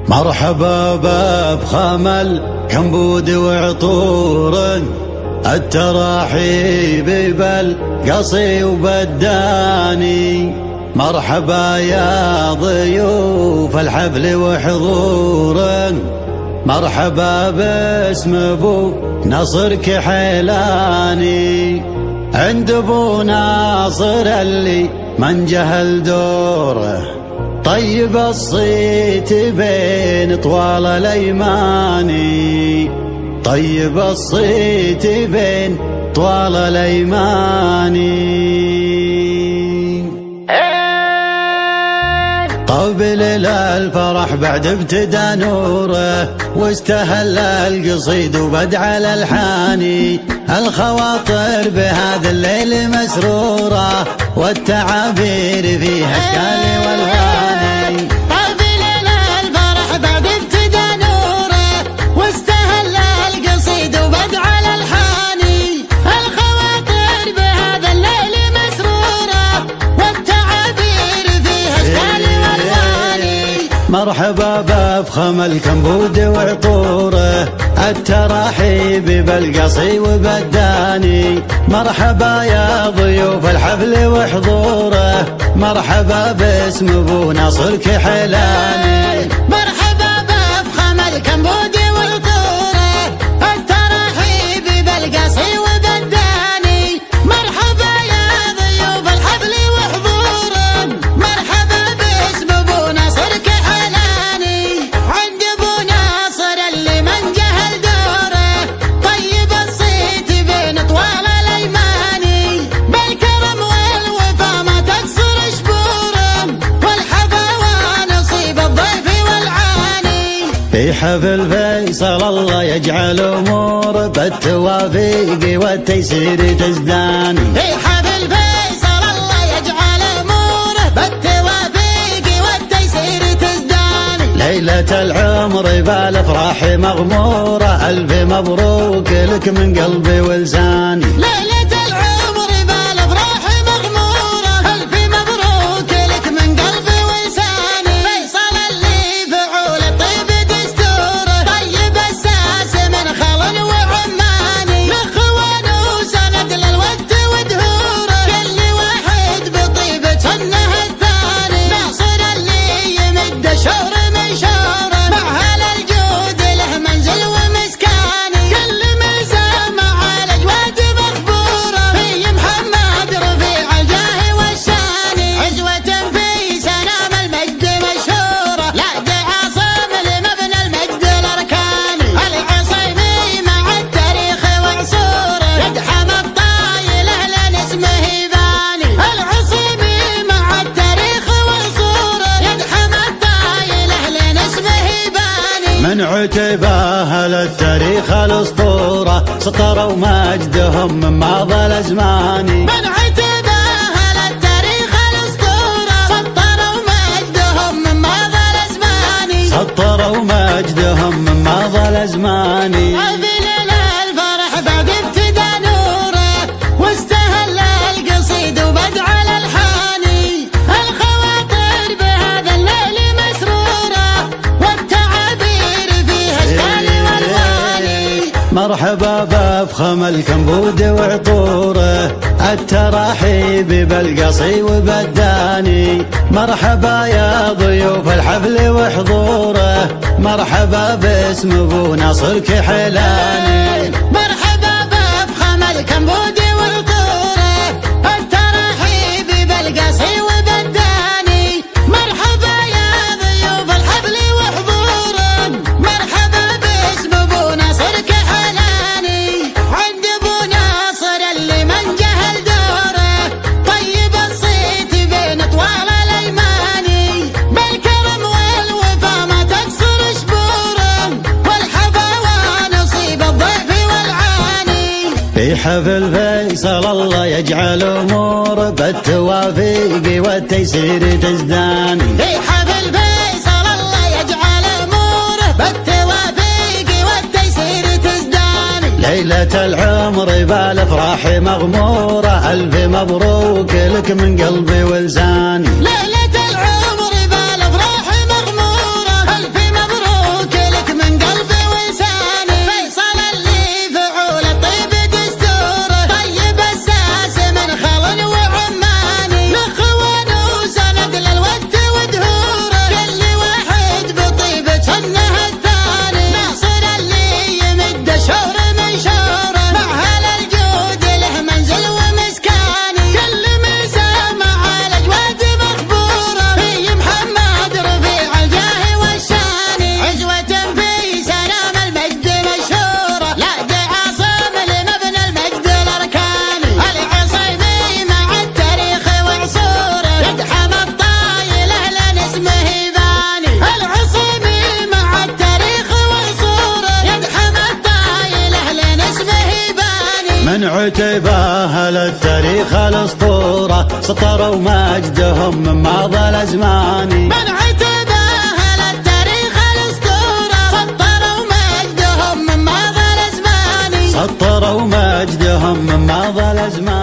مرحبا بفخام الكمبود وعطور، التراحيب بالقصي وبالداني. مرحبا يا ضيوف الحفل وحضور، مرحبا باسم ابو نصر كحيلاني. عند ابو ناصر اللي من جهل دوره، طيب الصيت بين طوال الايماني. طيب الصيت بين طوال الايماني. طبل الفرح بعد ابتدى نوره، واستهل القصيد وبدع الالحاني. الخواطر بهذا الليل مسروره، والتعابير فيها اشكال والواني. طبل الفرح بعد ابتدى نوره، واستهل القصيد وبدع الالحاني. الخواطر بهذا الليل مسروره، والتعابير فيها اشكال والواني. مرحبا بفخام الكمبود وعطوره، التراحيب بالقصي وبالداني. مرحبا يا ضيوف الحفل وحضوره، مرحبا باسم ابو نصر كحيلاني. مرحبا بفخام الكمبود وعطوره، التراحيب بالقصي وبالداني. مرحبا يا ضيوف الحفل وحضوره، مرحبا باسم ابو نصر كحيلاني. عند ابو ناصر اللي من جهل دوره، طيب الصيت بين طوال الايماني. بالكرم والوفا ما تقصر شبورهم، والحفا ونصيب الضيف والعاني. في حفل فيصل الله يجعل امور بالتوافيق والتيسير تزداني. في حفل فيصل الله يجعل اموره بالتوافيق والتيسير تزداني. ليلة العمر بالافراح مغمورة، الف مبروك لك من قلبي ولساني. ليلة العمر بالافراح مغمورة، الف مبروك لك من قلبي ولساني. فيصل اللي فعول الطيب دستوره، طيب الساس من خل وعماني. الاخوان وسند للود ودهوره، كل واحد بطيبة سنه الثاني. ناصر اللي يمد شهر من شهره، مع هل الجود له منزل ومسكاني. كل مسامع على جواد مخبوره، في محمد رفيع الجاه والشاني. عزوة في سنام المجد مشهوره، لا عاصم لمبنى المجد الاركاني. العصيمي مع التاريخ وعصوره، يدحم الطايل اهلا اسمه يباني. العصيمي مع التاريخ وعصوره، يدحم الطايل اهلا اسمه يباني. من عتباه للتاريخ الاسطورة، سطروا مجدهم من ماضى الازمان. من عتباه للتاريخ الاسطوره، سطروا مجدهم من ماضى الازمان. سطروا مجدهم من ماضى الازمان. بليل الفرح بعد ابتدى نوره، واستهل القصيد وبدع الالحاني. الخواطر بهذا الليل مسروره، والتعابير فيها اشكال والواني. مرحبا بفخام الكمبود وعطوره، التراحيب بالقصي وبالداني. مرحبا يا ضيوف الحفل وحضوره، مرحبا باسم ابو نصر كحيلاني. مرحبا بفخام الكمبود وعطوره، التراحيب بالقصي وبالداني. مرحبا يا ضيوف الحفل وحضوره، مرحبا باسم ابو نصر كحيلاني. عند ابو ناصر اللي من جهل دوره، طيب الصيت بين طوال الايماني. بالكرم والوفا ما تقصر شبورهم، والحفا ونصيب الضيف والعاني. في حفل فيصل الله يجعل امور بالتوافيق والتيسير تزداني. في حفل فيصل الله يجعل اموره بالتوافيق والتيسير تزداني. ليلة العمر بالافراح مغمورة، الف مبروك لك من قلبي ولساني. ليلة العمر بالافراح مغمورة، الف مبروك من عتباه للتاريخ الاسطورة سطروا مجدهم من ماضى الازمان. من عتباه للتاريخ الاسطورة سطروا مجدهم من ماضى الازمان. سطروا مجدهم من ماضى الازمان.